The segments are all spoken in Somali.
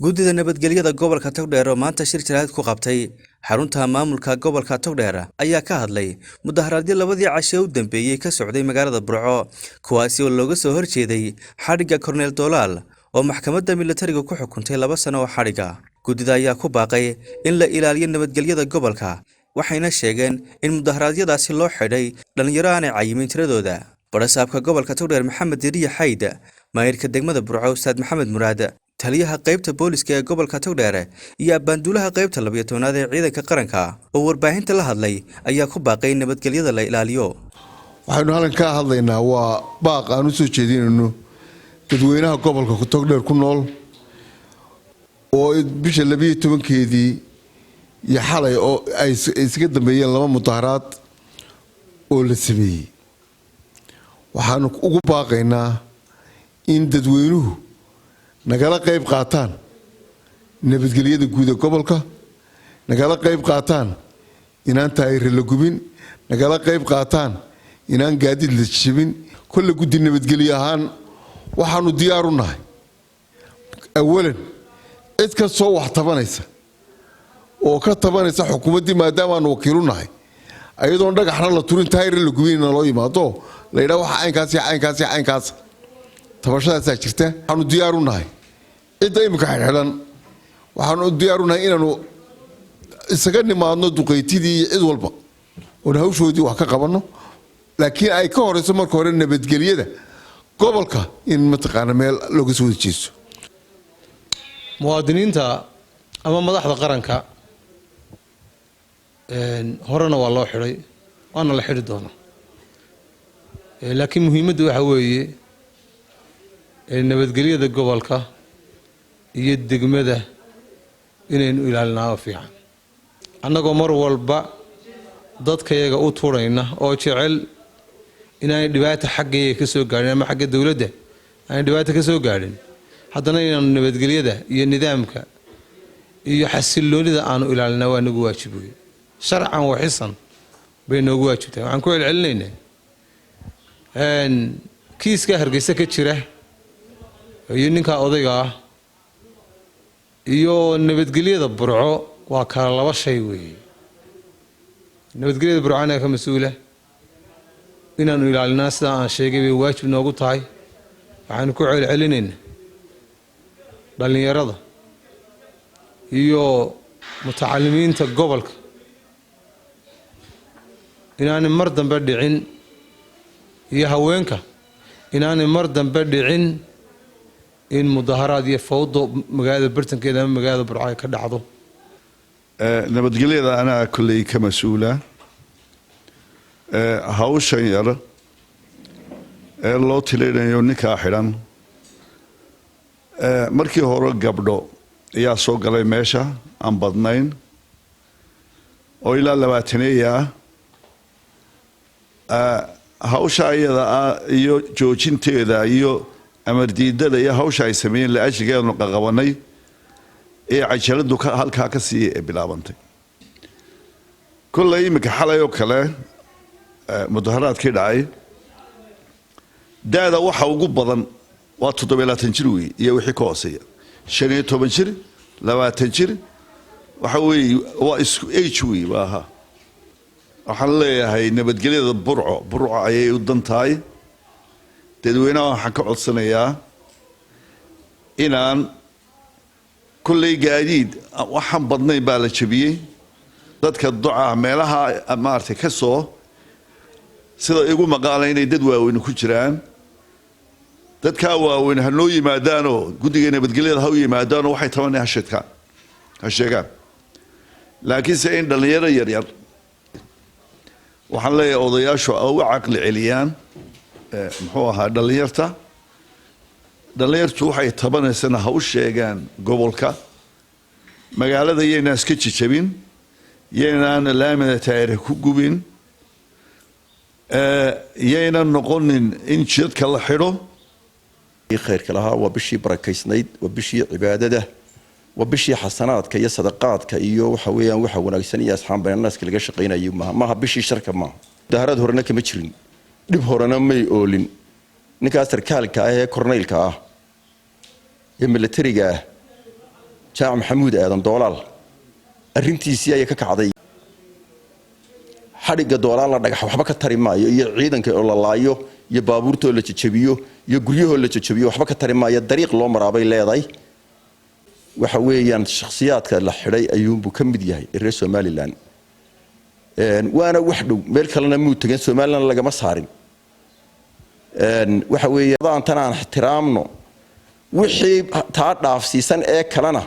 Guddida nabadgelyada gobolka Togdheer oo maanta shir jiraad ku qabtay xarunta maamulka gobolka Togdheer ayaa ka hadlay mudaharaadyada labadii casho u dambeeyay ka socday magaalada Burco kuwaasi oo looga soo horjeeday xadhigga Cornel Dolaal oo maxkamadda militariga ku xukuntay 2 sano oo xadhigga. Guddida ayaa ku baaqay in la ilaaliyo nabadgelyada gobolka waxayna sheegeen in mudaharaadyadaasi loo xidhay dhalinyaro aan cayimin tiradooda. Barasaabka gobolka Togdheer Maxamed Diriye Xayd, maayirka degmada Burco Ustaad Maxamed Muraad, taliyaha qaybta booliska ee gobolka Togdheer iyo bandulaha qaybta 12aad ee ciidanka qaranka oo warbaahinta la hadlay ayaa ku baaqay nabadgelyada la ilaaliyo. waxaanu halkan ka hadlaynaa waa baaq aan u soo jeedinayno dadweynaha gobolka Togdheer ku nool oo bisha 12keedii iyo xalay oo ay iska dambeeyeen 2 mudaharaad oo la sameeyay. waxaanu ugu baaqaynaa in dadweynuhu nagala qayb qaataan nabadgelyada guud ee gobolka, nagala qayb qaataan inaan taayir la gubin, nagala qayb qaataan inaan gaadiid la jabin. kulla guddi nabadgelyo ahaan waxaanu diyaar u nahay awalan cid ka soo wax tabanaysa oo ka tabanaysa xukuumaddii maadaama aanu wakiil u nahay ayadoon dhagaxna la turin taayir la gubin loo yimaado la yiraahdo waxa aynkaas tabashadaas jirta. waxaanu diyaar u nahay cid imika xidhan, waxaanu diyaar u nahay inaanu isaga nimaadno duqeytidii cid walba oo hawshoodii wax ka qabanno, laakiin ay ka horeyso marka hore nabadgelyada gobolka in mataqaana meel looga soo jeesto. muwaadiniinta ama madaxda qaranka horena waa loo xidhay waana la xidhi doonaa, laakiin muhiimaddu waxa weeye nabadgelyada gobolka iyo degmada inaynu ilaalinaa fiican annagoo mar walba dadkayaga u turayna oo jecel inaan dhibaato xaggeeya ka soo gaarin ama xagga dawladda aan dhibaato ka soo gaarin, haddana inaan nabadgelyada iyo nidaamka iyo xasiloonida aanu ilaalinaa waa nagu waajib weeye. sharcan wa xisan bay noogu waajibtahay. waxaan ku celcelinaynaa kiiska Hargeysa ka jira iyo ninka odayga ah iyo nabadgelyada Burco waa kala laba shay weeye. nabadgelyada Burco anaga ka mas'uula inaanu ilaalinaa sida aan sheegay way waajib noogu tahay. waxaan ku celcelinaynaa dhalinyarada iyo mutacalimiinta gobolka inaanay mar dambe dhicin iyo haweenka inaanay mar dambe dhicin in mudaharaad iyo fawdo magaalada bartankeeda ama magaalada Burco ay ka dhacdo. nabadgelyada ana kulay ka mas'uula hawshan yar loo tileeyo ninka xidhan. markii hore gabdho ayaa soo galay meesha aan badnayn oo ilaa 20 hawsha ayada iyo joojinteeda iyo amar diidada iyo hawsha ay sameeyeen la ajligeenu qabanay ee cajaladu halka ka sii bilaabantay. kullay imika xalay oo kale mudaharaadkii dhacay daada waxa ugu badan waa 27 jir weey iyo wixii ka hooseeya 15 jir 20 jir waxa weey waa isku age weey waaha. waxaan leeyahay nabadgelyada Burco ayay u dantahay. dadweynaha waxaan ka codsanayaa inaan kullay gaadiid waxaan badnayn baa la jabiyey. dadka duca meelaha maartay ka soo sida igu maqaalay inay dad waaweyn ku jiraan. dadka waaweyn ha noo yimaadaan oo guddiga nabadgelyada ha u yimaadaan waxay tabanayaan ha sheegaan, laakiin se in dhalinyaro yar waxaan leeyahay odayaashu oo caqli celiyaan muxuu ahaa dhalinyartu waxay tabanaysana ha u sheegaan gobolka. magaalada yeena iska jijabin, yeena laamida taayir ku gubin, yeena noqonin in jidka la xidho. khayrka lahaa waa bishii barakaysnayd, waa bishii cibaadada, waa bishii xasanaadka iyo sadaqaadka iyo waxa weeyaan waxa wanaagsan iyo asxaan baynaska laga shaqeynayo maaha bishii sharka maaha. mudaharad horena kama jirin, dhib horena may oolin. ninkaas sarkaalka ah ee korneylka ah ee militariga ah jaamac maxamuud aadan doolaal arrintiisii ayay ka kacday xadhigga doolaal la dhagax waxba ka tari maayo iyo ciidanka oo la laayo iyo baabuurtoo la jajabiyo iyo guryahoo la jajabiyo waxba ka tari maayo dariiq loo maraabay leedahay waxa weeyaan shakhsiyaadka la xidhay ayuunbuu ka mid yahay reer Somaliland waana wax dhow meel kalena muu tagan Somaliland lagama saarin waxa weeyaan tan aan ixtiraamno wixii taa dhaafsiisan ee kalena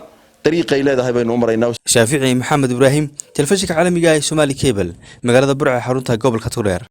dariiqay leedahay baynu u maraynaa Shaafici Maxamed Ibraahim telefishinka caalamiga ah ee Somali Cable magaalada Burco xarunta gobolka Togdheer